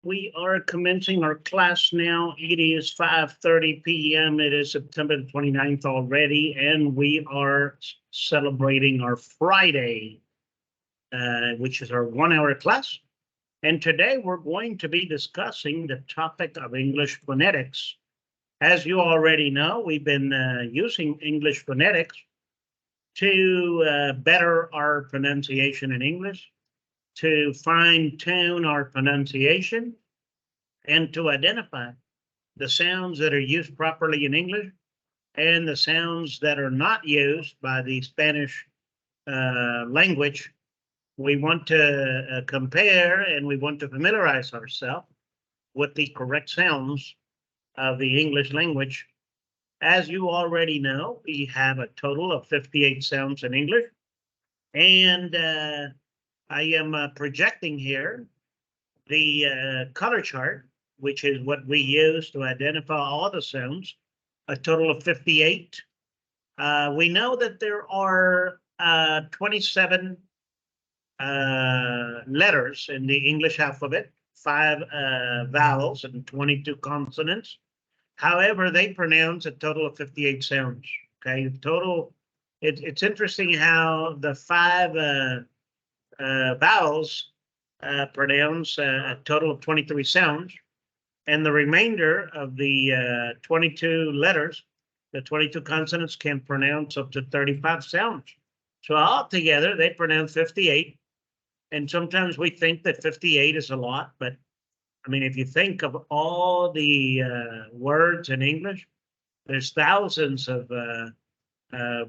We are commencing our class now. It is 5:30 p.m. It is September the 29th already, and we are celebrating our Friday, which is our 1 hour class. And today we're going to be discussing the topic of English phonetics. As you already know, we've been using English phonetics to better our pronunciation in English, to fine-tune our pronunciation, and to identify the sounds that are used properly in English and the sounds that are not used by the Spanish language. We want to compare and we want to familiarize ourselves with the correct sounds of the English language. As you already know, we have a total of 58 sounds in English, and I am projecting here the color chart, which is what we use to identify all the sounds, a total of 58. We know that there are 27 letters in the English alphabet, 5 vowels and 22 consonants. However, they pronounce a total of 58 sounds. Okay, total. It's interesting how the 5 vowels pronounce a total of 23 sounds, and the remainder of the 22 letters, the 22 consonants, can pronounce up to 35 sounds. So altogether, they pronounce 58. And sometimes we think that 58 is a lot, but I mean, if you think of all the words in English, there's thousands of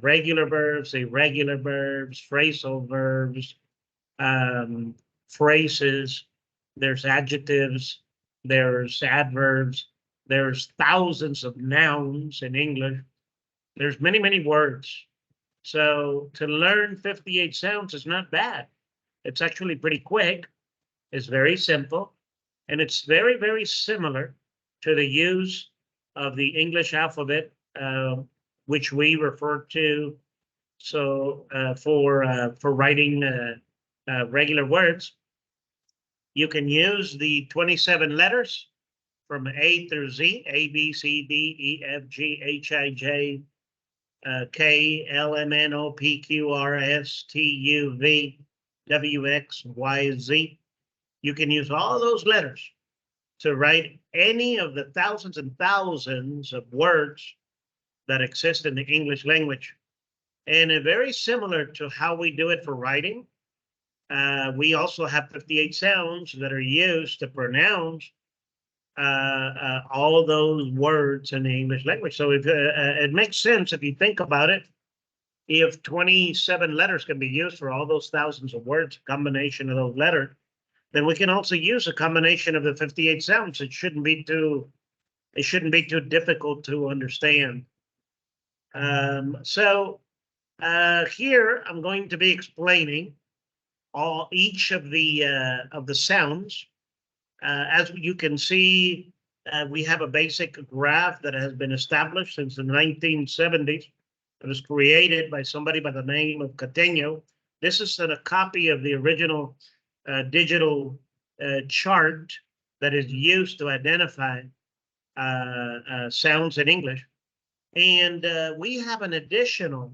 regular verbs, irregular verbs, phrasal verbs, phrases, there's adjectives, there's adverbs, there's thousands of nouns in English. There's many, many words. So to learn 58 sounds is not bad. It's actually pretty quick. It's very simple. And it's very, very similar to the use of the English alphabet, which we refer to for writing regular words. You can use the 27 letters from A through Z, A, B, C, D, E, F, G, H, I, J, K, L, M, N, O, P, Q, R, S, T, U, V, W, X, Y, Z. You can use all those letters to write any of the thousands and thousands of words that exist in the English language. And very similar to how we do it for writing, we also have 58 sounds that are used to pronounce all those words in the English language. So if, it makes sense if you think about it. If 27 letters can be used for all those thousands of words, a combination of those letters, then we can also use a combination of the 58 sounds. It shouldn't be too difficult to understand. So here I'm going to be explaining each of the sounds. As you can see, we have a basic graph that has been established since the 1970s. It was created by somebody by the name of Cateno. This is a copy of the original digital chart that is used to identify sounds in English. And we have an additional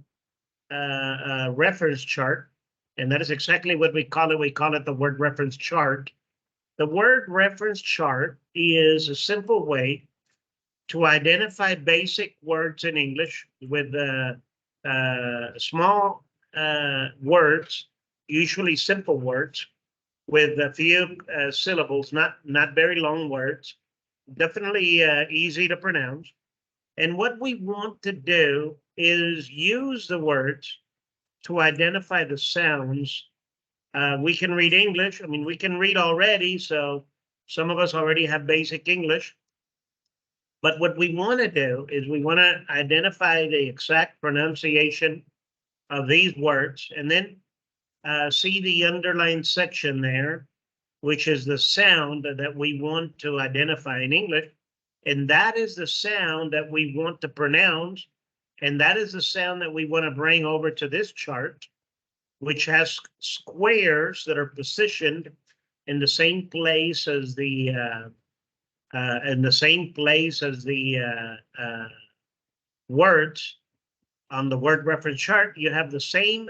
reference chart, and that is exactly what we call it. We call it the word reference chart. The word reference chart is a simple way to identify basic words in English with small words, usually simple words, with a few syllables, not very long words, definitely easy to pronounce. And what we want to do is use the words to identify the sounds. We can read English. I mean, we can read already, so some of us already have basic English. But what we want to do is we want to identify the exact pronunciation of these words, and then see the underlined section there, which is the sound that we want to identify in English. And that is the sound that we want to pronounce. And that is the sound that we want to bring over to this chart, which has squares that are positioned in the same place as the words on the word reference chart. You have the same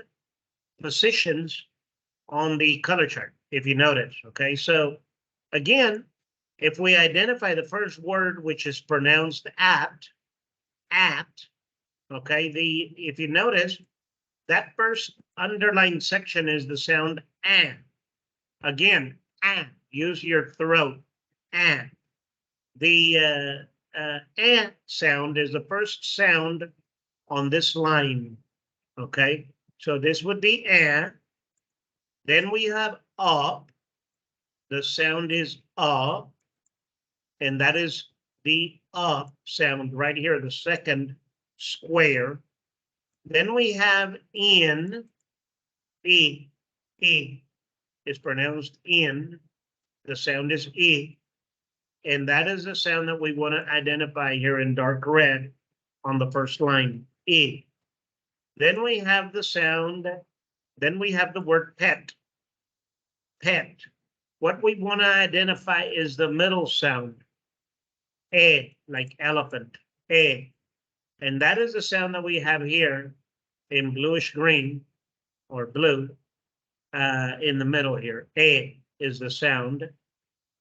positions on the color chart, if you notice. Okay, so again, if we identify the first word, which is pronounced at, okay, if you notice, that first underlined section is the sound an. Again, an. Use your throat. An. The an sound is the first sound on this line. Okay, so this would be an. Then we have up. The sound is up, and that is the up sound right here, the second square. Then we have in. E is pronounced in. The sound is E. And that is the sound that we want to identify here in dark red on the first line, E. Then we have the sound, then we have the word pet. Pet. What we want to identify is the middle sound, E, like elephant, E. And that is the sound that we have here in bluish green or blue in the middle here. E is the sound.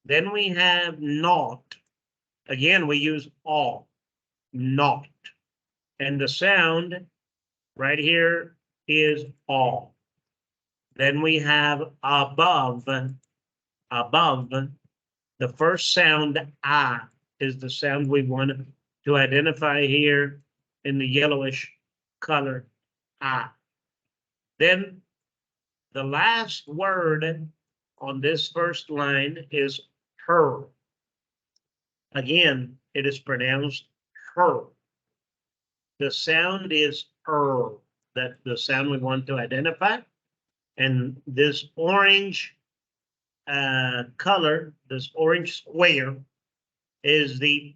Then we have not. Again, we use all, not. And the sound right here is all. Then we have above. Above. The first sound, ah, is the sound we want to identify here in the yellowish color, ah. Then the last word on this first line is her. Again, it is pronounced her. The sound is her. That's the sound we want to identify. And this orange color, this orange square, is the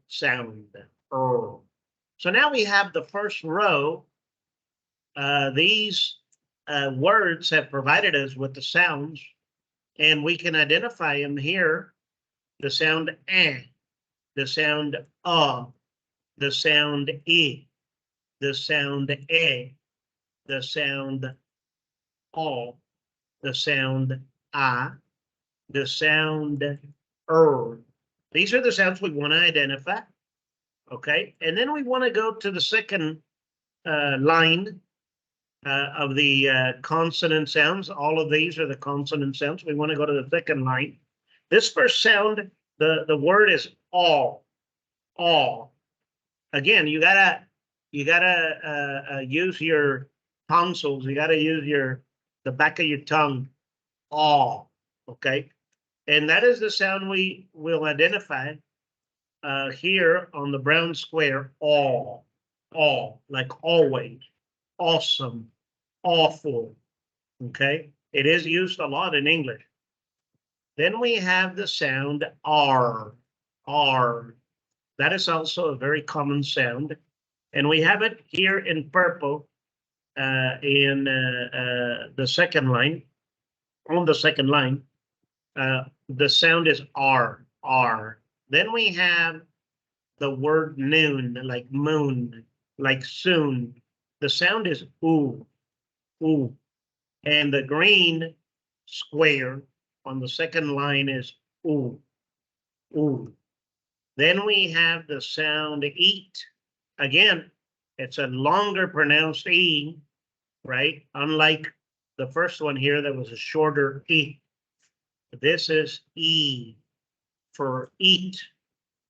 sound. So now we have the first row. These words have provided us with the sounds, and we can identify them here. The sound eh, the sound the sound e, the sound a, the sound all, the sound a, the sound These are the sounds we want to identify. Okay, and then we want to go to the second line of the consonant sounds. All of these are the consonant sounds. We want to go to the second line. This first sound, the word is all. All. Again, you gotta use your tonsils. You gotta use the back of your tongue. All. Okay, and that is the sound we will identify here on the brown square. All. All, like always. Awesome. Awful. Okay, it is used a lot in English. Then we have the sound R. R. That is also a very common sound. And we have it here in purple in the second line. On the second line, the sound is R. R. Then we have the word noon, like moon, like soon. The sound is oo. Ooh. And the green square on the second line is ooh. Ooh. Then we have the sound eat. Again, it's a longer pronounced E, right? Unlike the first one here that was a shorter E. This is E for eat.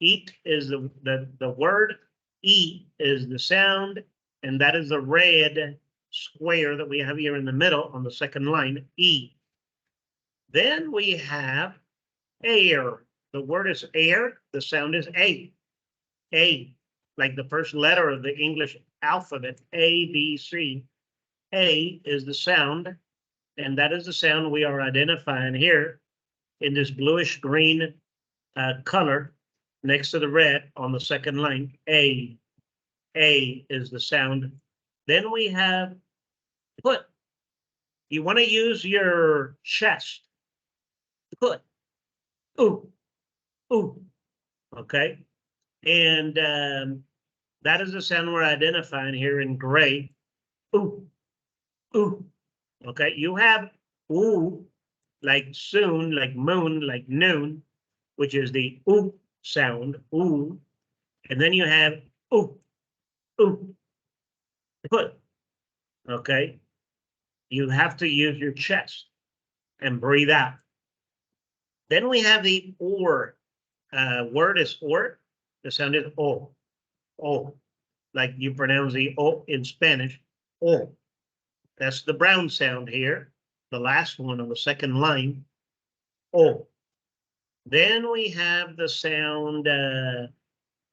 Eat is the word. E is the sound, and that is the red square that we have here in the middle on the second line, E. Then we have air. The word is air. The sound is A. A, like the first letter of the English alphabet, A, B, C. A is the sound, and that is the sound we are identifying here in this bluish green color next to the red on the second line. A. A is the sound. Then we have put. You want to use your chest. put, ooh, ooh, okay? And that is the sound we're identifying here in gray, ooh, ooh, okay? You have ooh, like soon, like moon, like noon, which is the ooh sound, ooh, and then you have ooh, ooh, put, okay? You have to use your chest and breathe out. Then we have the or. Word is or. The sound is o. O. Like you pronounce the o in Spanish. O. That's the brown sound here. The last one on the second line. O. Then we have the sound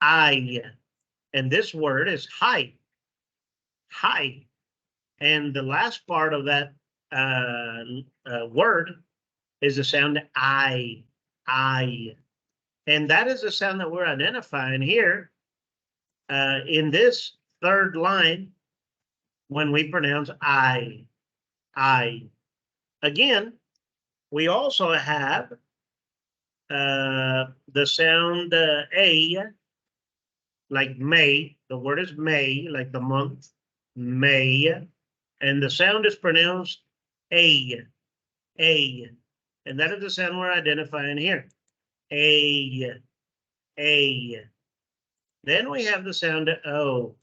I. And this word is high. High. And the last part of that word is the sound I. I. And that is the sound that we're identifying here in this third line when we pronounce I. I. Again, we also have the sound A, like May. The word is May, like the month, May. And the sound is pronounced A. A. And that is the sound we're identifying here. A. A. Then we have the sound O.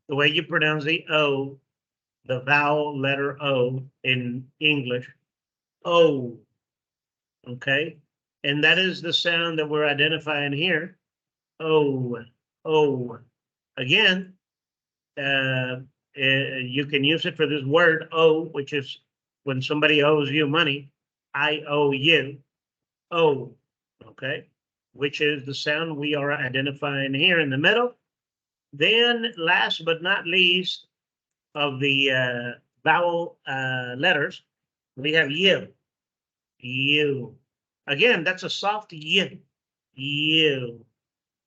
The way you pronounce the O, the vowel letter O in English, O. Okay? And that is the sound that we're identifying here. O. O. Again, you can use it for this word O, which is when somebody owes you money. I owe you. O. Okay? Which is the sound we are identifying here in the middle. Then, last but not least, of the vowel letters, we have U. U. Again, that's a soft U. U.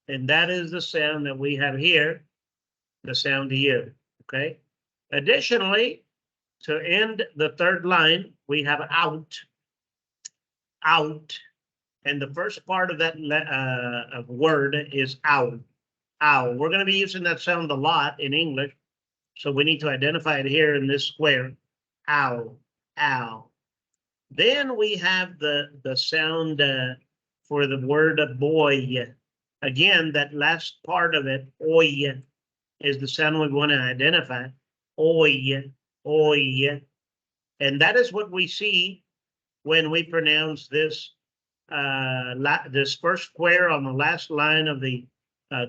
And that is the sound that we have here, the sound U. Okay. Additionally, to end the third line, we have out. Out. And the first part of that word is owl. Owl. We're going to be using that sound a lot in English. So we need to identify it here in this square. Owl. Owl. Then we have the sound for the word boy. Again, that last part of it, oi, is the sound we want to identify. Oi, oi. And that is what we see when we pronounce this this first square on the last line of the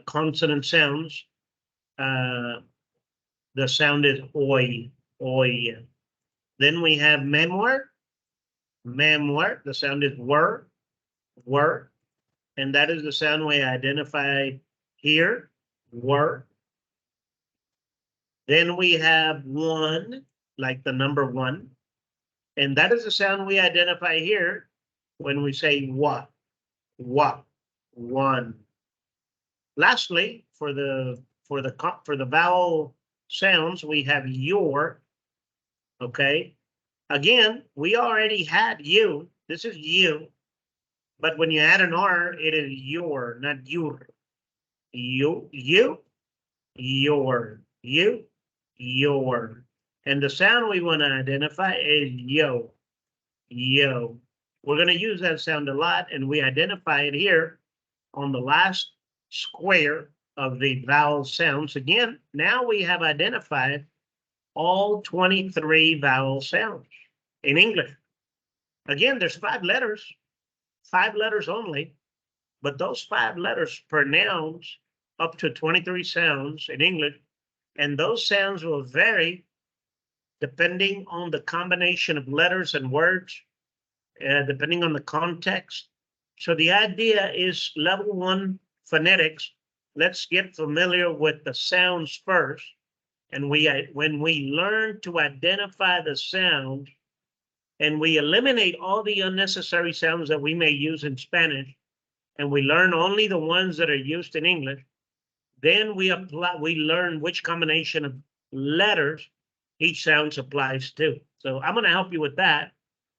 consonant sounds. The sound is oi, oi. Then we have memoir. Memoir, the sound is were. And that is the sound we identify here, were. Then we have one, like the number one. And that is the sound we identify here when we say what, one. Lastly, for the vowel sounds, we have your, okay? Again, we already had you. This is you. But when you add an R, it is your, not your. You, your, you, your. And the sound we want to identify is yo, yo. We're going to use that sound a lot, and we identify it here on the last square of the vowel sounds. Again, now we have identified all 23 vowel sounds in English. Again, there's 5 letters only, but those 5 letters pronounce up to 23 sounds in English, and those sounds will vary depending on the combination of letters and words, depending on the context. So the idea is level 1 phonetics. Let's get familiar with the sounds first. And when we learn to identify the sound and we eliminate all the unnecessary sounds that we may use in Spanish, and we learn only the ones that are used in English, then we learn which combination of letters each sound applies to. So I'm going to help you with that.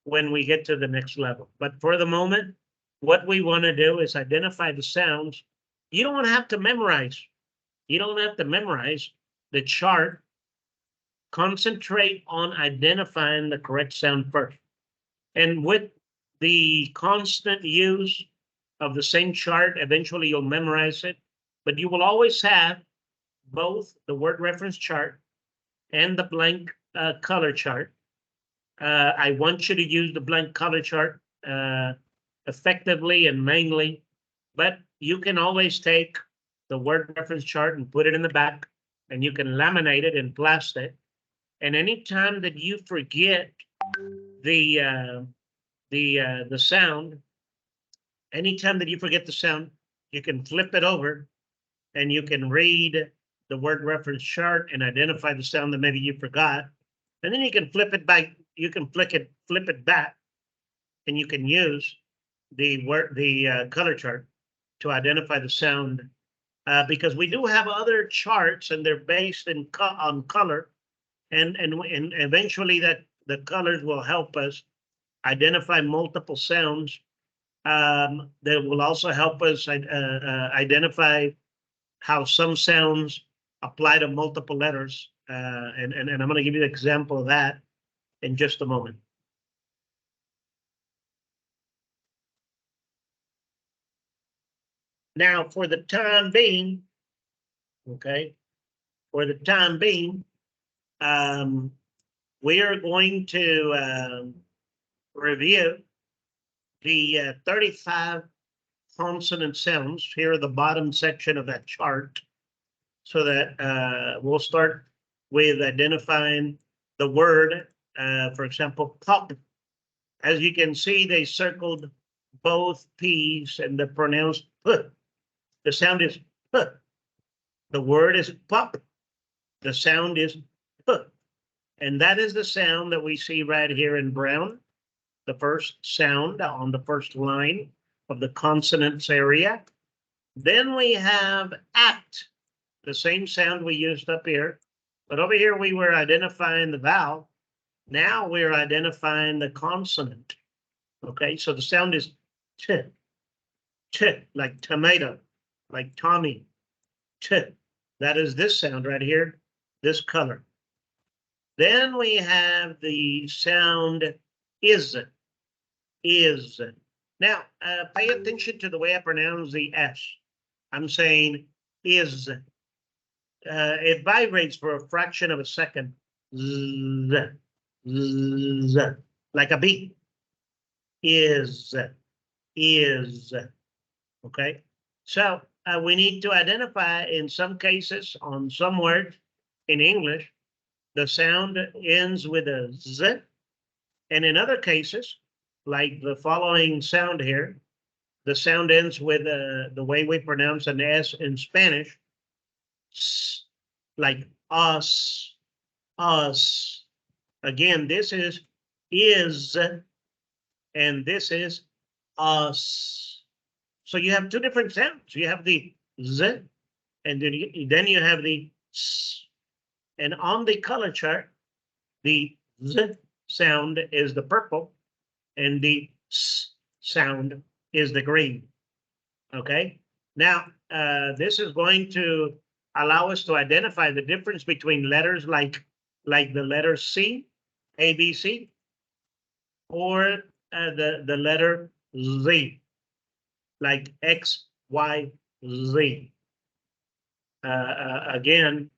when we get to the next level. But for the moment, what we want to do is identify the sounds. You don't have to memorize. You don't have to memorize the chart. Concentrate on identifying the correct sound first. And with the constant use of the same chart, eventually you'll memorize it. But you will always have both the word reference chart and the blank color chart. I want you to use the blank color chart effectively and mainly, but you can always take the word reference chart and put it in the back, and you can laminate it in plastic. And anytime that you forget the sound, anytime that you forget the sound, you can flip it over, and you can read the word reference chart and identify the sound that maybe you forgot, and then you can flip it back. You can flip it back, and you can use the color chart to identify the sound, because we do have other charts, and they're based on color, and eventually that the colors will help us identify multiple sounds. That will also help us identify how some sounds apply to multiple letters, and I'm going to give you an example of that in just a moment. Now, for the time being, okay, for the time being, we are going to review the 35 consonant sounds here at the bottom section of that chart, so that we'll start with identifying the word. For example, pop. As you can see, they circled both P's and they're pronounced P. The sound is P. The word is pop. The sound is P. And that is the sound that we see right here in brown, the first sound on the first line of the consonants area. Then we have at, the same sound we used up here, but over here we were identifying the vowel. Now we're identifying the consonant. Okay, so the sound is T, T, like tomato, like Tommy, T. That is this sound right here, this color. Then we have the sound is. Now, pay attention to the way I pronounce the S. I'm saying is. It vibrates for a fraction of a second. Z, z, like a beat. Is. Okay. So we need to identify, in some cases, on some words in English, the sound ends with a Z. And in other cases, like the following sound here, the sound ends with the way we pronounce an S in Spanish, like us. Again, this is, and this is us. So you have two different sounds. You have the Z, and then you have the S. And on the color chart, the Z sound is the purple, and the S sound is the green. Okay. Now, this is going to allow us to identify the difference between letters like the letter C, A, B, C, or the letter Z, like X, Y, Z. Again,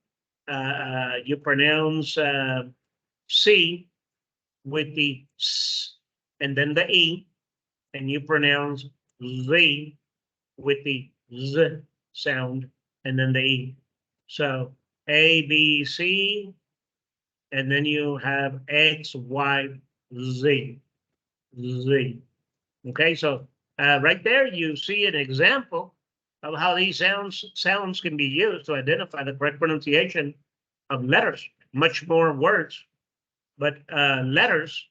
you pronounce C with the S and then the E, and you pronounce Z with the Z sound and then the E. So A, B, C, and then you have X, Y, Z. Z. Okay, so right there you see an example of how these sounds can be used to identify the correct pronunciation of letters. Much more words, but letters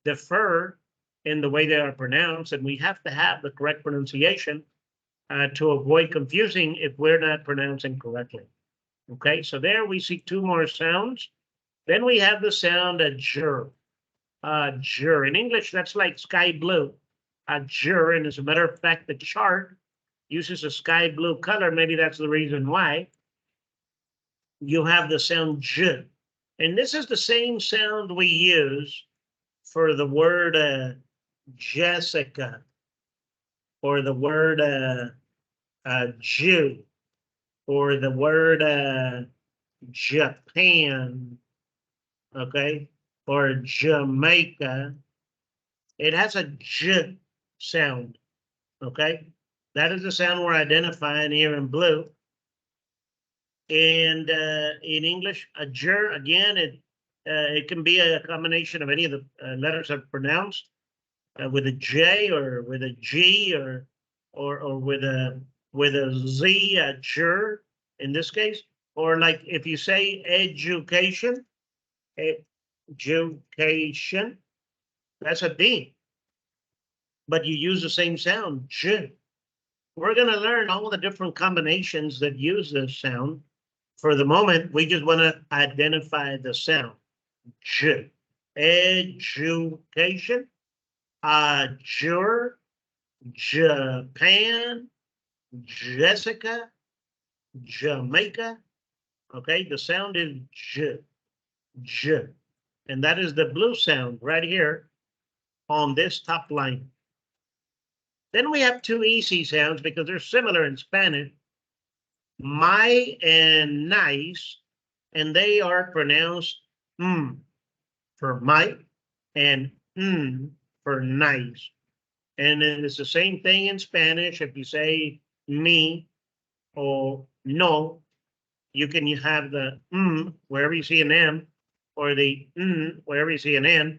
differ in the way they are pronounced, and we have to have the correct pronunciation to avoid confusing if we're not pronouncing correctly. Okay, so there we see two more sounds. Then we have the sound adjure. Azure. In English, that's like sky blue. Azure, and as a matter of fact, the chart uses a sky blue color. Maybe that's the reason why you have the sound j. And this is the same sound we use for the word Jessica, or the word Jew, or the word Japan, okay, or Jamaica. It has a j sound, okay? That is the sound we're identifying here in blue. And in English, a j, again, it can be a combination of any of the letters I've pronounced, with a J or with a G or with a Z, a j in this case. Or like if you say education, education, that's a D, but you use the same sound, j. We're going to learn all the different combinations that use this sound. For the moment, we just want to identify the sound, j. Education, jur, Japan, Jessica, Jamaica. Okay, the sound is j, j. And that is the blue sound right here on this top line. Then we have two easy sounds because they're similar in Spanish. My and nice, and they are pronounced for my and for nice. And then it's the same thing in Spanish. If you say me or no, you can have the wherever you see an M, or the wherever you see an N.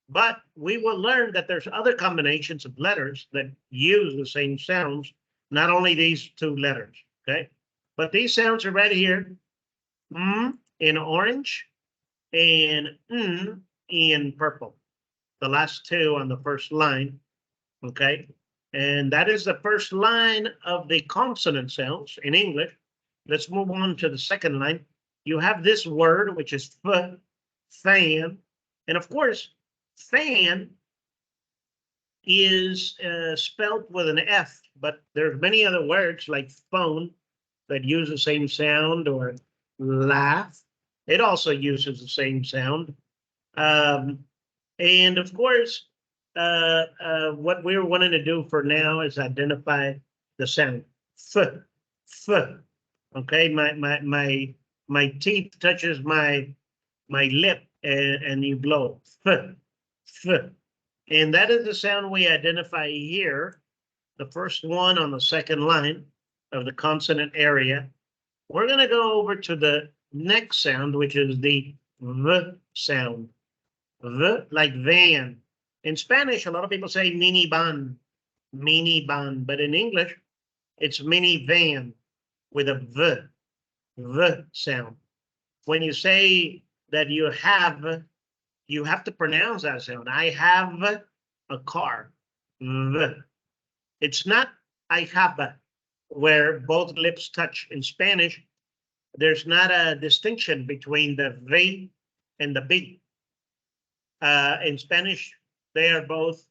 But we will learn that there's other combinations of letters that use the same sounds, not only these two letters, okay? But these sounds are right here, in orange and in purple. The last two on the first line, okay? And that is the first line of the consonant sounds in English. Let's move on to the second line. You have this word, which is fan. And of course, fan is spelled with an F, but there's many other words like phone that use the same sound, or laugh. It also uses the same sound. And of course, what we're wanting to do for now is identify the sound. F. Okay, my teeth touches my lip, and you blow. F. And that is the sound we identify here, the first one on the second line of the consonant area. We're going to go over to the next sound, which is the V sound. V, like van. In Spanish, a lot of people say minivan, but in English, it's minivan with a V sound. When you say that you have to pronounce that sound. I have a car. V. It's not I have a, where both lips touch. In Spanish, there's not a distinction between the V and the B. In Spanish, they are both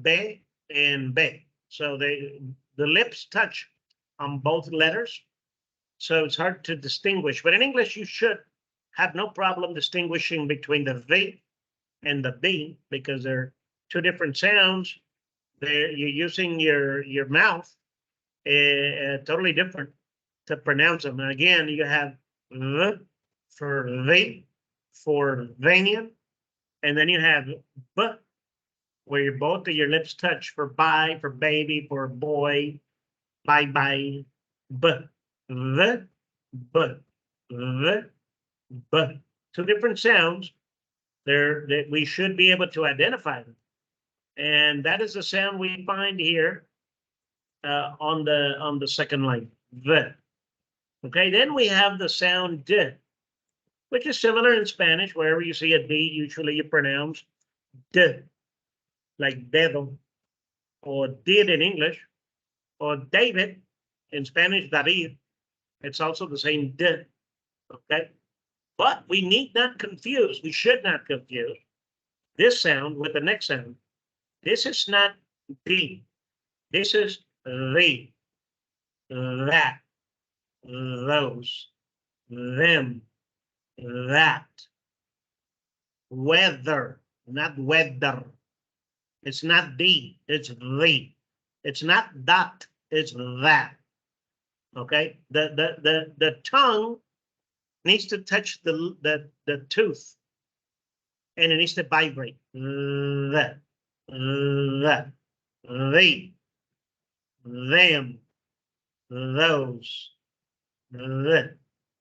B and B. So the lips touch on both letters. So it's hard to distinguish. But in English, you should have no problem distinguishing between the V and the B, because they're two different sounds. You're using your mouth totally different to pronounce them. And again, you have V for V, for Vanian, and then you have B, where both of your lips touch, for bye, for baby, for boy, bye, B, V, B, V, B. Two different sounds. That we should be able to identify them. And that is the sound we find here on the second line, V. Okay, then we have the sound D, which is similar in Spanish. Wherever you see a D, usually you pronounce D, like dedo, or did in English, or David in Spanish, David. It's also the same D. Okay, but we need not confuse. We should not confuse this sound with the next sound. This is not the. This is the, that, those, them, that. Weather, not weather. It's not the, it's the. It's not that, it's that. Okay? The tongue needs to touch the tooth, and it needs to vibrate. The, they, them, those, the.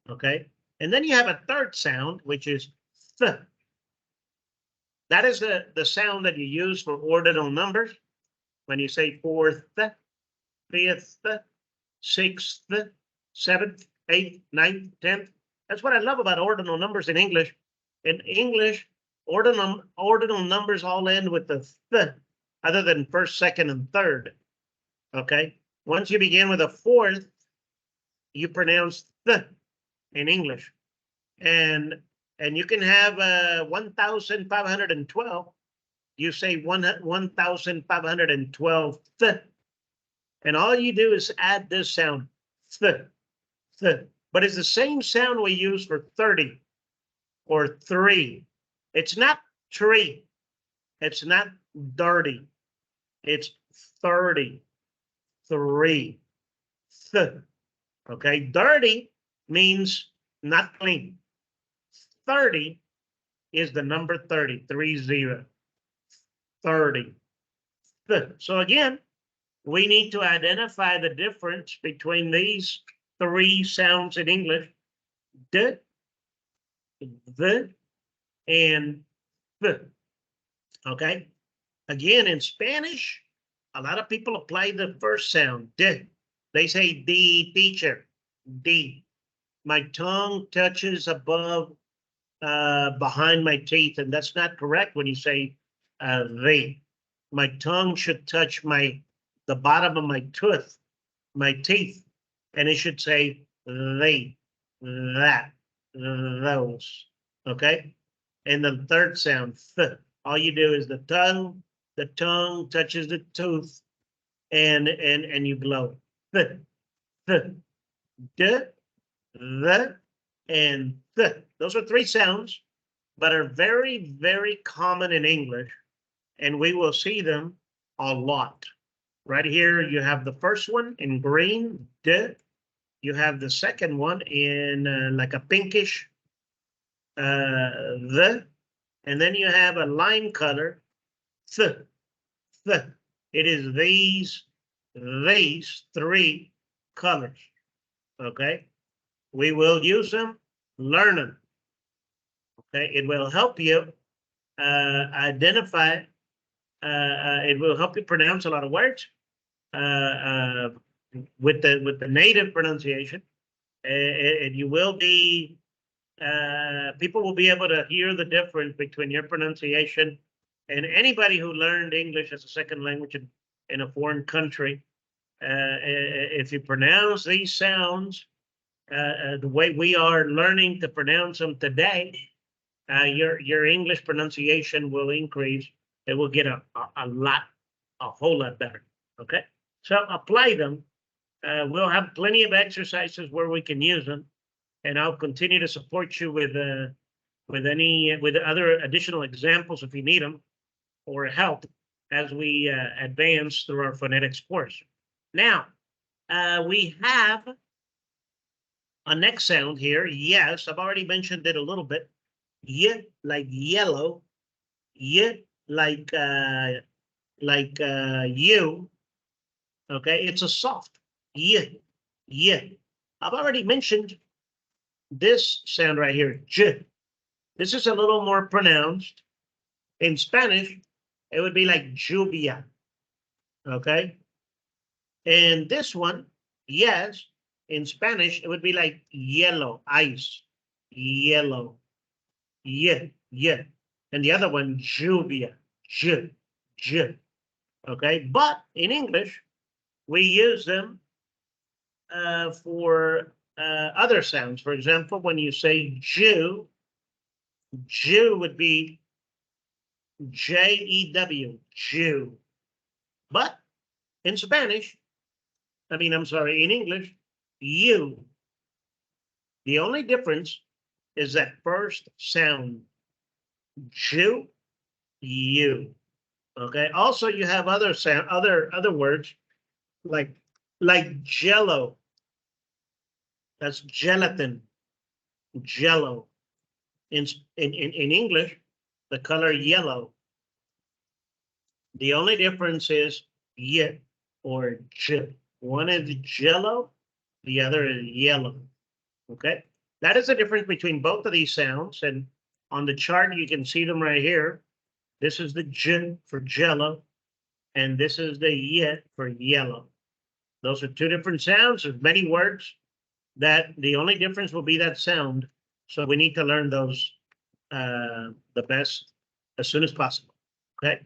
Okay? And then you have a third sound, which is th. That is the sound that you use for ordinal numbers. When you say fourth, fifth, sixth, seventh, eighth, ninth, 10th. That's what I love about ordinal numbers in English. In English, ordinal numbers all end with the th, other than first, second, and third. Okay? Once you begin with a fourth, you pronounce th in English. And you can have 1,512. You say 1,512 th. And all you do is add this sound, th, th. But it's the same sound we use for 30 or 3. It's not tree. It's not dirty. It's 30, 3, th. Okay, dirty means not clean. 30 is the number 30, 30, 30. Th. So again, we need to identify the difference between these 3 sounds in English, d, the, and th. Okay? Again, in Spanish, a lot of people apply the first sound, d. They say the teacher, d. My tongue touches above, behind my teeth, and that's not correct when you say they. My tongue should touch the bottom of my tooth, my teeth, and it should say they, that, those. Okay? And the third sound, th. All you do is the tongue touches the tooth, and you blow. Th, th, d, the, and th. Those are 3 sounds, but are very, very common in English, and we will see them a lot. Right here, you have the first one in green, d. You have the second one in like a pinkish, the. And then you have a lime color, th, th. It is these 3 colors. Okay? We will use them, learn them. Okay? It will help you identify, it will help you pronounce a lot of words with the native pronunciation. And you will be, people will be able to hear the difference between your pronunciation and anybody who learned English as a second language in a foreign country. If you pronounce these sounds the way we are learning to pronounce them today, your English pronunciation will increase. It will get a whole lot better. Okay, so apply them. We'll have plenty of exercises where we can use them, and I'll continue to support you with other additional examples if you need them or help as we advance through our phonetics course. Now, we have a next sound here. Yes, I've already mentioned it a little bit. Y like yellow. Y like you. Okay, it's a soft y. Y. I've already mentioned this sound right here, j. This is a little more pronounced. In Spanish, it would be like lluvia. Okay. And this one, yes, in Spanish, it would be like yellow, ice, yellow, yeah, yeah. And the other one, lluvia, j, j. Okay. But in English, we use them for other sounds. For example, when you say Jew, Jew would be J-E-W, Jew. But in Spanish, I'm sorry, in English, you. The only difference is that first sound, Jew, you. Okay. Also, you have other sound, other words like Jello. That's gelatin, Jello. In English, the color yellow. The only difference is y or j. One is Jello, the other is yellow. Okay, that is the difference between both of these sounds. And on the chart, you can see them right here. This is the j for Jello, and this is the y for yellow. Those are two different sounds. There's many words that the only difference will be that sound. So we need to learn those the best as soon as possible. Okay.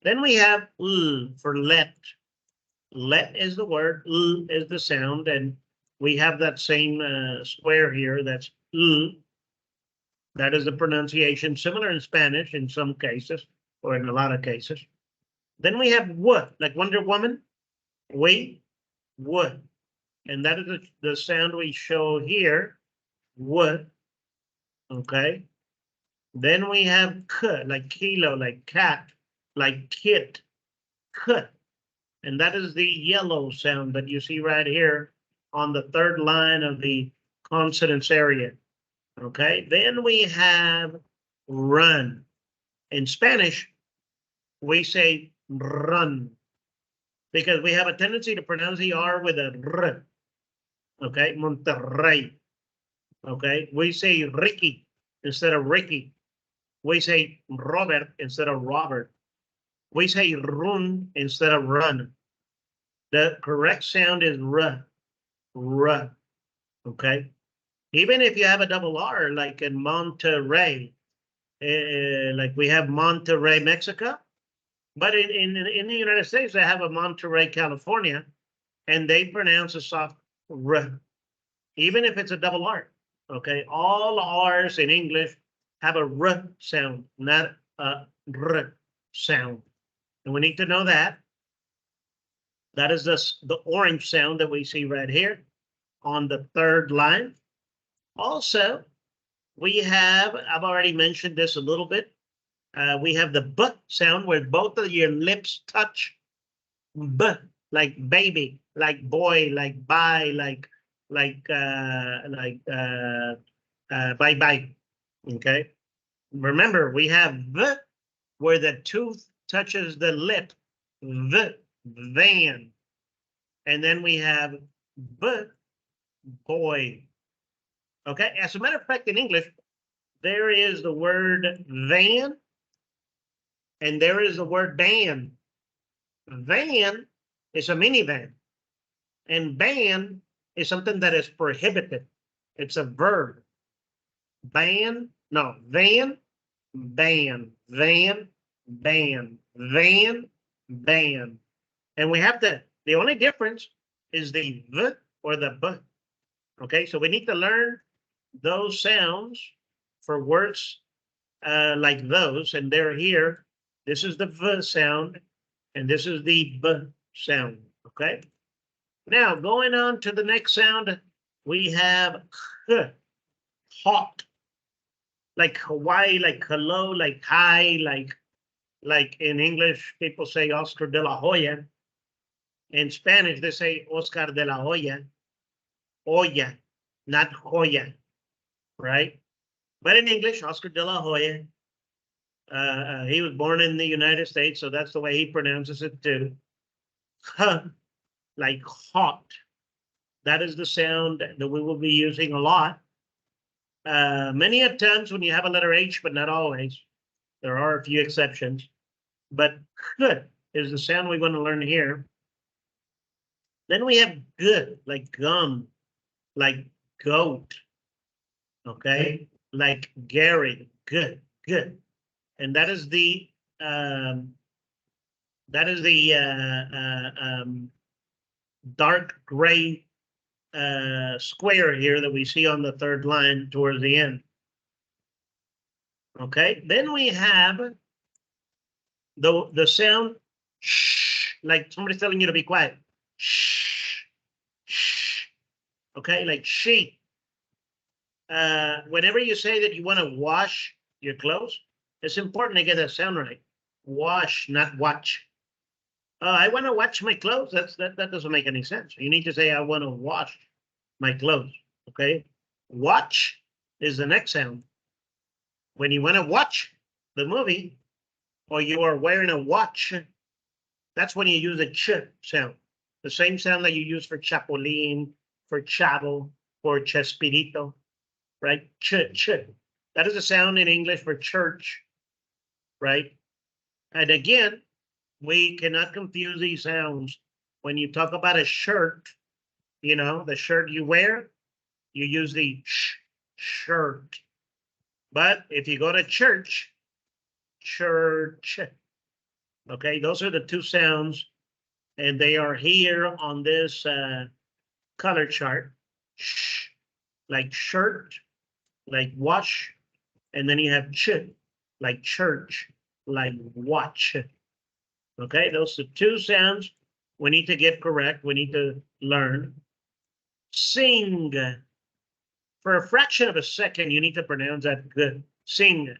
Then we have l for let. Let is the word, l is the sound, and we have that same square here. That's l. That is the pronunciation, similar in Spanish in some cases, or in a lot of cases. Then we have w, like Wonder Woman. We, w, and that is the sound we show here. W. Okay. Then we have k, like kilo, like cat, like kit, k. And that is the yellow sound that you see right here on the third line of the consonants area. Okay, then we have run. In Spanish, we say run because we have a tendency to pronounce the R with a R. Okay, Monterrey. Okay, we say Ricky instead of Ricky. We say Robert instead of Robert. We say run instead of run. The correct sound is r, r. Okay. Even if you have a double R, like in Monterrey, like we have Monterrey, Mexico, but in the United States, they have a Monterrey, California, and they pronounce a soft r, even if it's a double R. Okay. All R's in English have a r sound, not a r sound. And we need to know that. That is the orange sound that we see right here on the third line. Also, we have, I've already mentioned this a little bit. We have the b sound where both of your lips touch. B, like baby, like boy, like bye, like bye bye. Okay. Remember, we have v where the tooth touches the lip. V, van. And then we have b, boy. Okay, as a matter of fact, in English, there is the word van and there is the word ban. Van is a minivan and ban is something that is prohibited. It's a verb. Ban, no, van, ban, van, ban, van, ban. And we have the only difference is the v or the b. Okay, so we need to learn those sounds for words like those, and they're here. This is the v sound, and this is the b sound. Okay. Now going on to the next sound, we have h, hot, like Hawaii, like hello, like hi, like in English people say Oscar de la Hoya. In Spanish they say Oscar de la Hoya, Hoya, not Hoya, right? But in English, Oscar de la Hoya. He was born in the United States, so that's the way he pronounces it too. Huh, like hot. That is the sound that we will be using a lot. Many a times when you have a letter H, but not always. There are a few exceptions. But good is the sound we want to learn here. Then we have good, like gum, like goat. Okay, like Gary, good, good. And that is the dark gray square here that we see on the third line towards the end. Okay, then we have The sound shh, like somebody's telling you to be quiet. Shh, shh. Okay, like she. Whenever you say that you want to wash your clothes, it's important to get that sound right. Wash, not watch. I want to watch my clothes. That doesn't make any sense. You need to say I want to wash my clothes. Okay, watch is the next sound. When you want to watch the movie, or you are wearing a watch, that's when you use the ch sound. The same sound that you use for chapulín, for chavo, for chespirito, right? Ch, ch. That is a sound in English for church, right? And again, we cannot confuse these sounds. When you talk about a shirt, you know, the shirt you wear, you use the sh, shirt. But if you go to church, church. Okay, those are the two sounds, and they are here on this color chart. Sh, like shirt, like wash, and then you have ch, like church, like watch. Okay, those are two sounds we need to get correct. We need to learn. Sing. For a fraction of a second, you need to pronounce that good. Sing.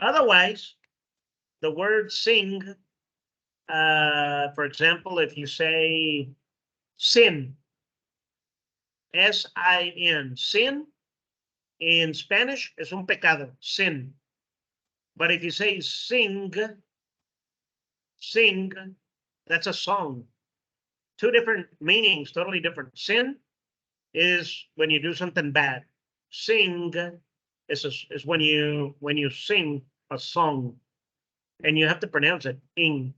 Otherwise, the word sing, for example, if you say sin, S-I-N, sin, in Spanish, es un pecado, sin. But if you say sing, sing, that's a song. Two different meanings, totally different. Sin is when you do something bad. Sing is when you sing a song, and you have to pronounce it ing,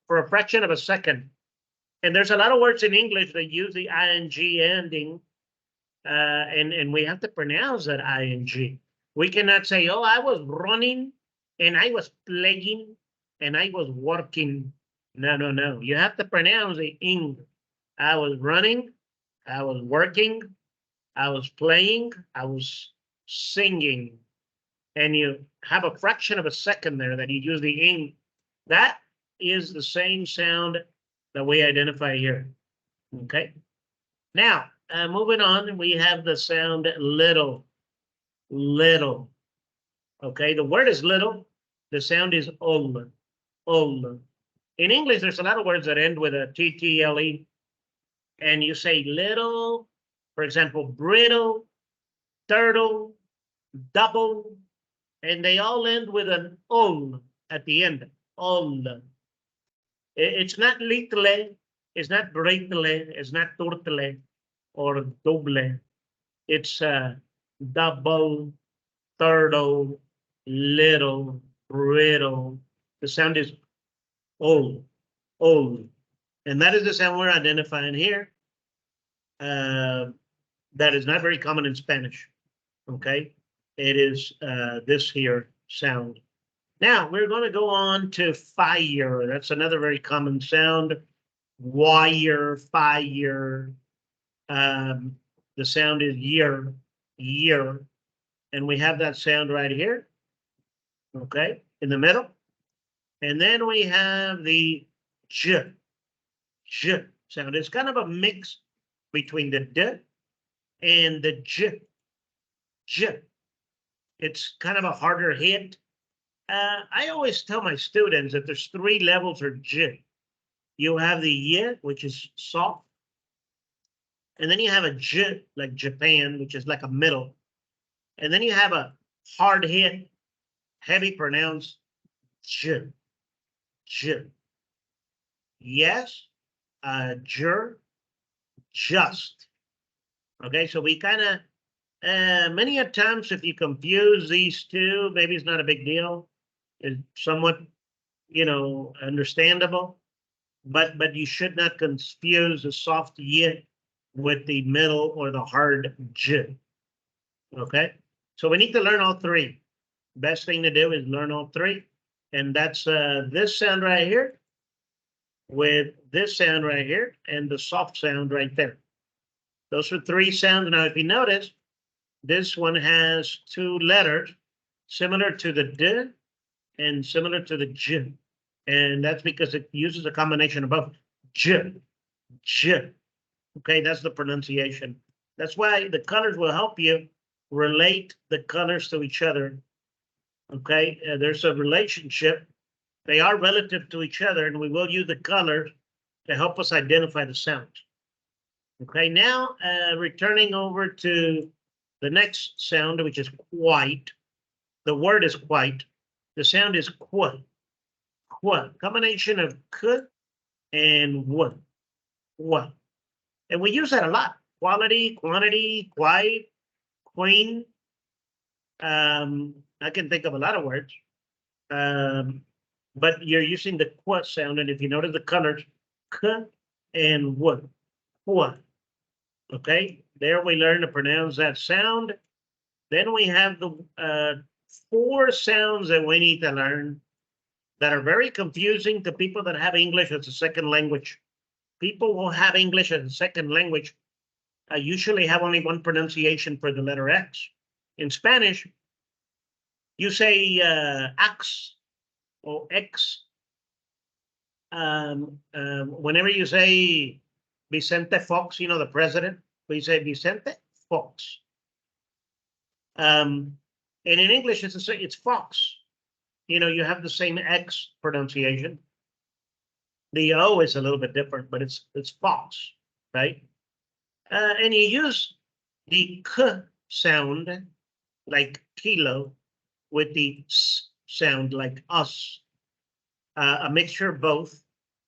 for a fraction of a second. And there's a lot of words in English that use the ing ending, and we have to pronounce that ing. We cannot say, "Oh, I was running, and I was playing, and I was working." No, no, no. You have to pronounce the ing. I was running, I was working, I was playing, I was singing. And you have a fraction of a second there that you use the ing. That is the same sound that we identify here. Okay. Now, moving on, we have the sound little, little. Okay, the word is little. The sound is ol, ol. In English, there's a lot of words that end with a TTLE. And you say little, for example, brittle, turtle, double, and they all end with an ol at the end. Ol. It's not little, it's not brittle, it's not turtle or doble. It's double, turtle, little, brittle. The sound is ol, ol. And that is the sound we're identifying here. That is not very common in Spanish. Okay, it is this here sound. Now we're going to go on to fire. That's another very common sound. Wire, fire. The sound is year, year, and we have that sound right here. Okay, in the middle, and then we have the j, j sound. It's kind of a mix between the d and the j, j. It's kind of a harder hit. I always tell my students that there's three levels of j. You have the y, which is soft. And then you have a j, like Japan, which is like a middle. And then you have a hard hit, heavy pronounced j, j. Yes, jur, just. Okay, so we kind of, many a times if you confuse these two, maybe it's not a big deal. It's somewhat, you know, understandable, but you should not confuse the soft y with the middle or the hard j. Okay, so we need to learn all three. Best thing to do is learn all three, and that's this sound right here with this sound right here and the soft sound right there. Those are three sounds. Now, if you notice, this one has two letters similar to the d. and similar to the j. And that's because it uses a combination of both j, j. Okay, that's the pronunciation. That's why the colors will help you relate the colors to each other. Okay, there's a relationship. They are relative to each other, and we will use the colors to help us identify the sound. Okay, now returning over to the next sound, which is quite. The word is quite. The sound is qu. Qu. Combination of k and w. Qu. And we use that a lot. Quality, quantity, quite, queen. I can think of a lot of words. But you're using the qu sound, and if you notice the colors, k and w. Qu. Okay, there we learn to pronounce that sound. Then we have the 4 sounds that we need to learn that are very confusing to people that have English as a second language. People who have English as a second language usually have only one pronunciation for the letter X. In Spanish, you say X or X. Whenever you say Vicente Fox, you know, the president, we say Vicente Fox. And in English, it's Fox. You know, you have the same X pronunciation. The O is a little bit different, but it's Fox, right? And you use the K sound, like kilo, with the S sound, like us, a mixture of both.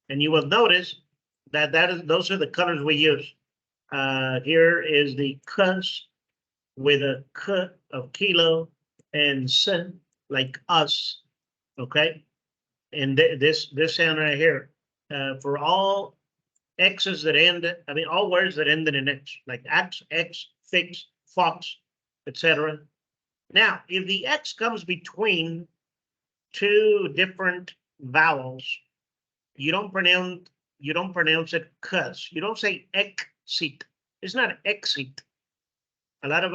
And you will notice that those are the colors we use. Here is the K's with a K of kilo and S like us, okay? And this sound right here, for all X's that end, all words that end in an X, like X, fix, fox, etc. Now, if the X comes between 2 different vowels, you don't pronounce it cuz. You don't say exit. It's not exit. A lot of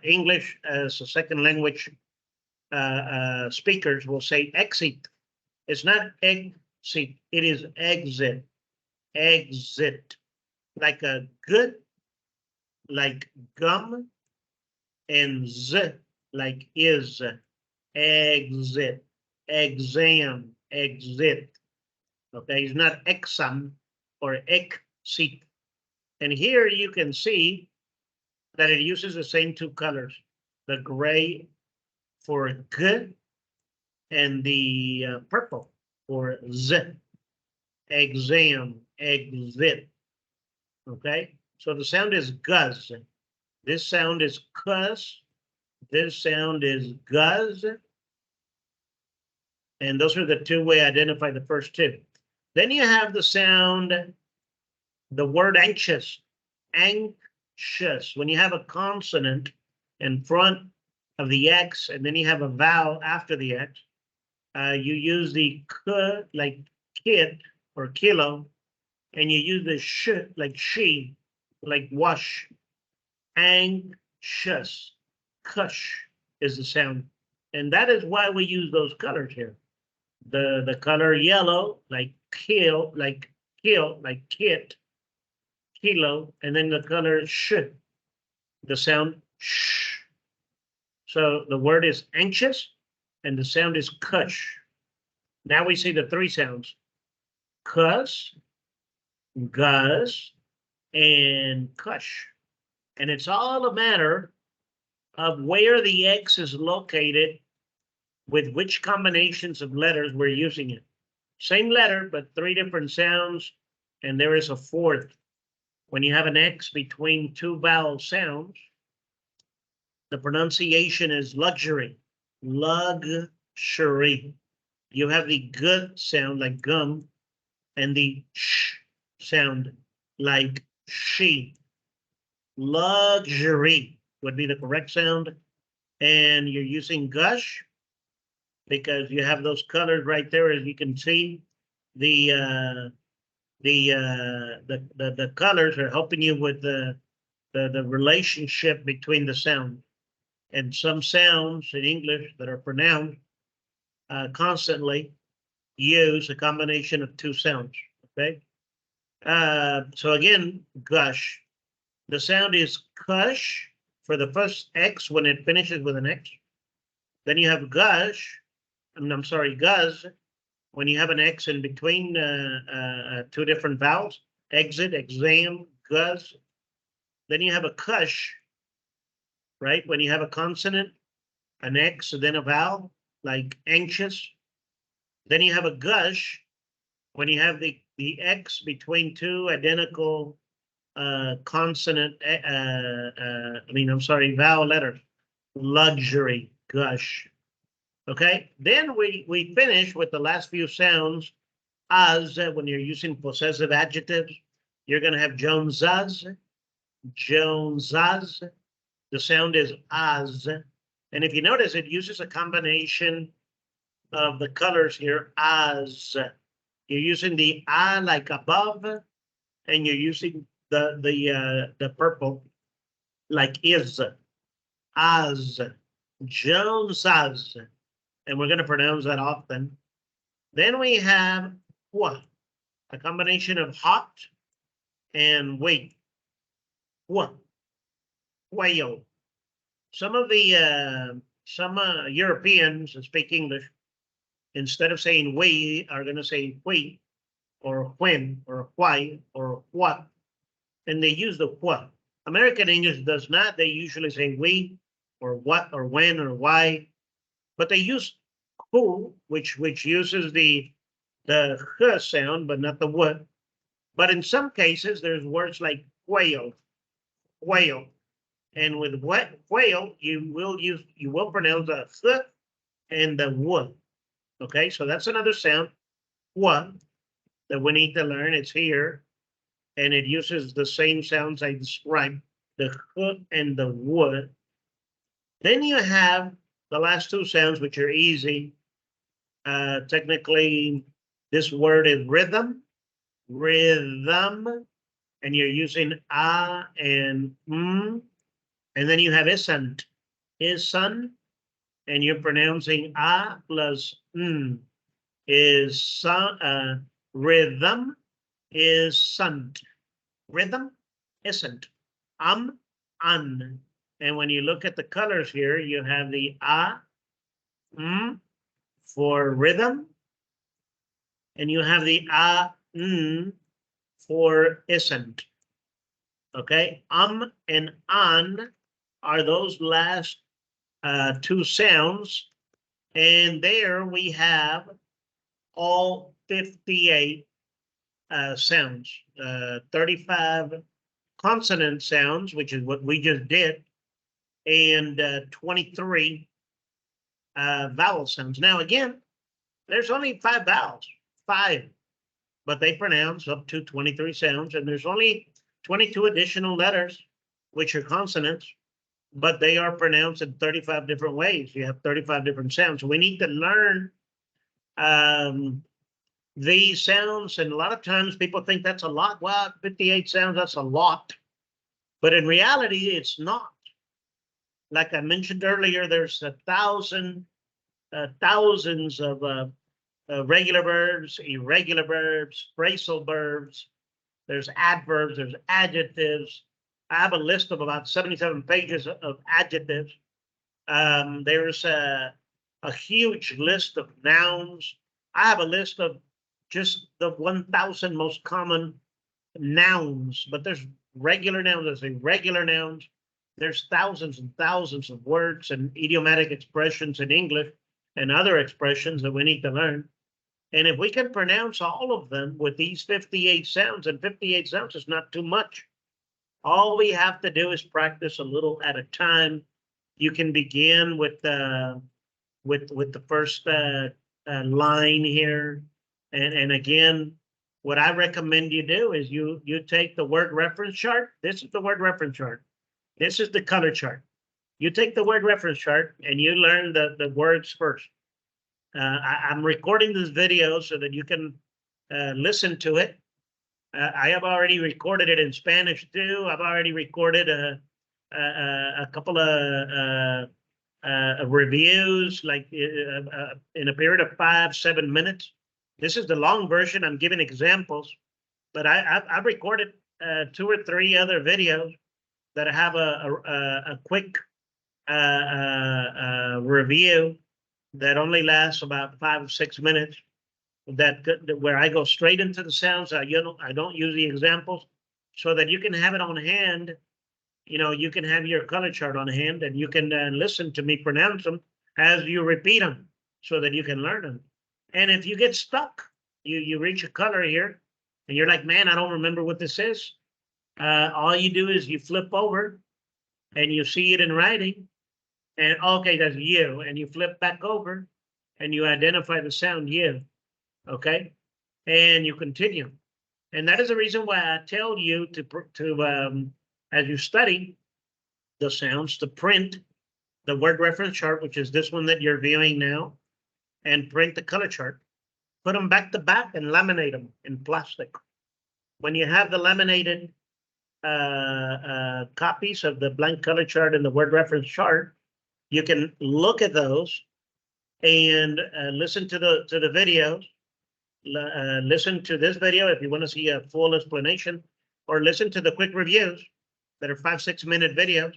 English as a second language speakers will say exit. It's not exit. It is exit. Exit. Like a good, like gum, and z, like is. Exit. Exam. Exit. Okay, it's not exam or exit. And here you can see that it uses the same 2 colors, the gray for g and the purple for z. Exam, exit. Okay, so the sound is guz. This sound is cuz. This sound is guz. And those are the 2 we identify the first 2. Then you have the sound, the word anxious. Anxious. When you have a consonant in front of the X and then you have a vowel after the X, you use the k like kid or kilo, and you use the sh like she, like wash. Anxious. Cush is the sound. And that is why we use those colors here. The color yellow, like kill, like kit, kilo, and then the color sh, the sound sh. So the word is anxious, and the sound is cush. Now we see the 3 sounds: cuss, guz, and cush. And it's all a matter of where the X is located with which combinations of letters we're using it. Same letter, but 3 different sounds, and there is a 4th. When you have an X between 2 vowel sounds, the pronunciation is luxury, luxury. You have the g sound like gum, and the sh sound like she. Luxury would be the correct sound, and you're using gush because you have those colors right there, as you can see. The colors are helping you with the relationship between the sound. And some sounds in English that are pronounced constantly use a combination of two sounds. Okay. So again, gush. The sound is cush for the first X when it finishes with an X. Then you have gush. I'm sorry, guz when you have an X in between two different vowels. Exit, exam, guz. Then you have a cush, right? When you have a consonant, an X, and then a vowel, like anxious. Then you have a gush when you have the X between two identical consonant, vowel letters. Luxury, gush. Okay, then we finish with the last few sounds. As when you're using possessive adjectives, you're going to have Jones's, Jones's. The sound is as. And if you notice, it uses a combination of the colors here as. You're using the A like above, and you're using the purple like is. As. Jones's. And we're going to pronounce that often. Then we have what? A combination of hot and wait. What? Whale. Some of the Europeans that speak English, instead of saying we, are going to say we, or when, or why, or what, and they use the what. American English does not. They usually say we, or what, or when, or why, but they use who, which uses the h sound, but not the what. But in some cases, there's words like whale, whale. And with whale, you will pronounce the th and the w. Okay, so that's another sound, w, that we need to learn. It's here, and it uses the same sounds I described, the h and the w. Then you have the last two sounds, which are easy. Technically, this word is rhythm, rhythm, and you're using a and and then you have isn't, isn't, and you're pronouncing a plus is rhythm, isn't, rhythm, isn't, an. And when you look at the colors here, you have the a, for rhythm, and you have the a, for isn't. Okay, and an are those last two sounds, and there we have all 58 sounds, 35 consonant sounds, which is what we just did, and 23 vowel sounds. Now, again, there's only 5 vowels, 5, but they pronounce up to 23 sounds, and there's only 22 additional letters, which are consonants, but they are pronounced in 35 different ways. You have 35 different sounds. So we need to learn these sounds, and a lot of times people think that's a lot. Well, 58 sounds, that's a lot. But in reality, it's not. Like I mentioned earlier, there's thousands of regular verbs, irregular verbs, phrasal verbs. There's adverbs, there's adjectives. I have a list of about 77 pages of adjectives. There's a huge list of nouns. I have a list of just the 1,000 most common nouns, but there's regular nouns, there's irregular nouns. There's thousands and thousands of words and idiomatic expressions in English and other expressions that we need to learn. And if we can pronounce all of them with these 58 sounds, and 58 sounds is not too much. All we have to do is practice a little at a time. You can begin with the first line here, and again, what I recommend you do is you take the word reference chart. This is the word reference chart. This is the color chart. You take the word reference chart and you learn the words first. I'm recording this video so that you can listen to it. I have already recorded it in Spanish too. I've already recorded a couple of reviews, like in a period of 5-7 minutes. This is the long version. I'm giving examples, but I've recorded 2 or 3 other videos that have a quick review that only lasts about 5 or 6 minutes. Where I go straight into the sounds. I don't use the examples, so that you can have it on hand. You can have your color chart on hand, and you can listen to me pronounce them as you repeat them, so that you can learn them. And if you get stuck, you reach a color here, and you're like, man, I don't remember what this is. All you do is you flip over, and you see it in writing, and okay, that's you, and you flip back over, and you identify the sound you. Okay, and you continue. And that is the reason why I tell you to as you study the sounds, to print the word reference chart, which is this one that you're viewing now, and print the color chart. Put them back to back and laminate them in plastic. When you have the laminated copies of the blank color chart and the word reference chart, you can look at those and listen to the videos. Listen to this video if you want to see a full explanation, or listen to the quick reviews that are 5-6 minute videos.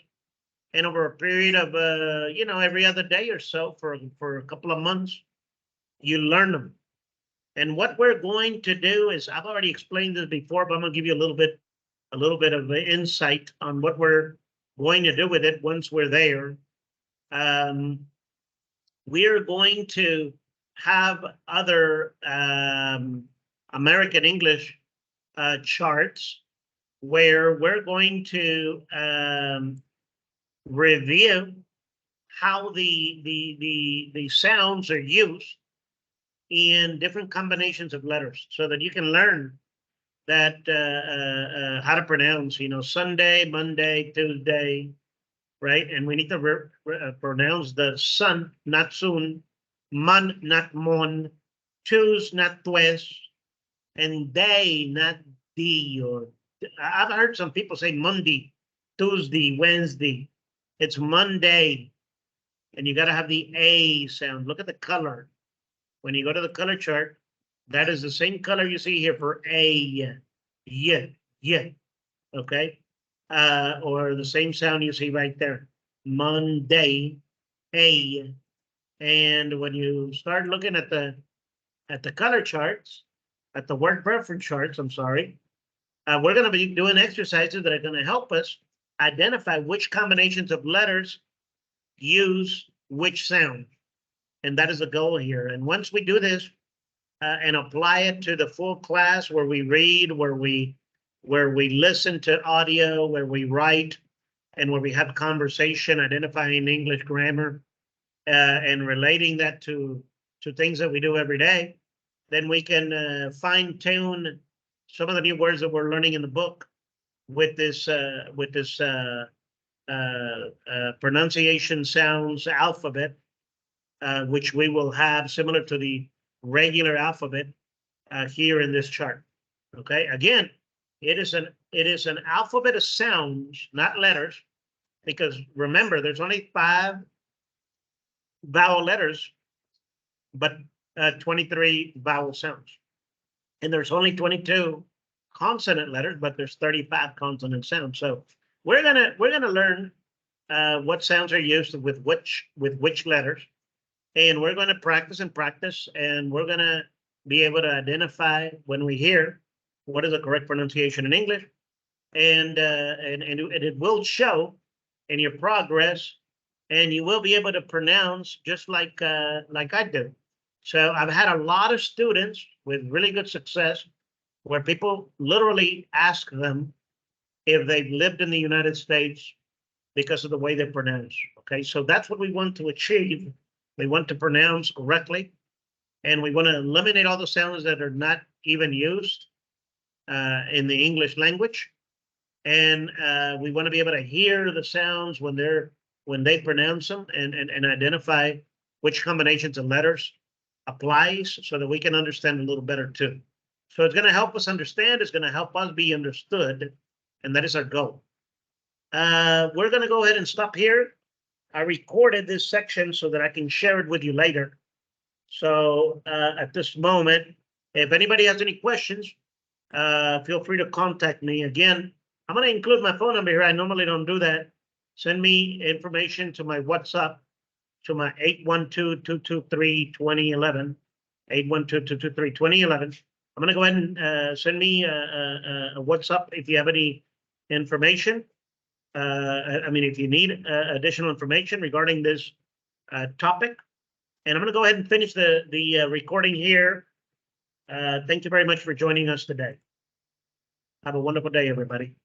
And over a period of every other day or so for a couple of months, you learn them. And what we're going to do is, I've already explained this before, but I'm going to give you a little bit of insight on what we're going to do with it once we're there. We're going to have other American English charts where we're going to review how the sounds are used in different combinations of letters, so that you can learn that how to pronounce, Sunday, Monday, Tuesday, right? And we need to pronounce the sun, not soon, mon, not mon, Tues, not tues, and day, not d. Or I've heard some people say Monday, Tuesday, Wednesday. It's Monday, and you got to have the A sound. Look at the color. When you go to the color chart, that is the same color you see here for A, yeah, okay? Or the same sound you see right there, Monday, A. And when you start looking at the color charts, at the word reference charts, I'm sorry, we're going to be doing exercises that are going to help us identify which combinations of letters use which sound. And that is the goal here. And once we do this and apply it to the full class, where we read, where we listen to audio, where we write, and where we have conversation, identifying English grammar, and relating that to things that we do every day, then we can fine tune some of the new words that we're learning in the book with this pronunciation sounds alphabet, which we will have similar to the regular alphabet here in this chart. Okay, again, it is an alphabet of sounds, not letters, because remember, there's only 5 vowel letters, but 23 vowel sounds, and there's only 22 consonant letters, but there's 35 consonant sounds. So we're gonna learn what sounds are used with which letters, and we're going to practice and practice, and we're going to be able to identify when we hear what is the correct pronunciation in English, and it will show in your progress, and you will be able to pronounce just like I do. So I've had a lot of students with really good success, where people literally ask them if they've lived in the United States because of the way they pronounce. Okay, so that's what we want to achieve. We want to pronounce correctly, and we want to eliminate all the sounds that are not even used in the English language. And we want to be able to hear the sounds when they pronounce them, and identify which combinations of letters applies, so that we can understand a little better too. So it's going to help us understand. It's going to help us be understood, and that is our goal. We're going to go ahead and stop here. I recorded this section so that I can share it with you later. So at this moment, if anybody has any questions, feel free to contact me. Again, I'm going to include my phone number here. I normally don't do that. Send me information to my WhatsApp, to my 812-223-2011, 812-223-2011. I'm going to go ahead and send me a WhatsApp if you have any information. I mean, if you need additional information regarding this topic. And I'm going to go ahead and finish the recording here. Thank you very much for joining us today. Have a wonderful day, everybody.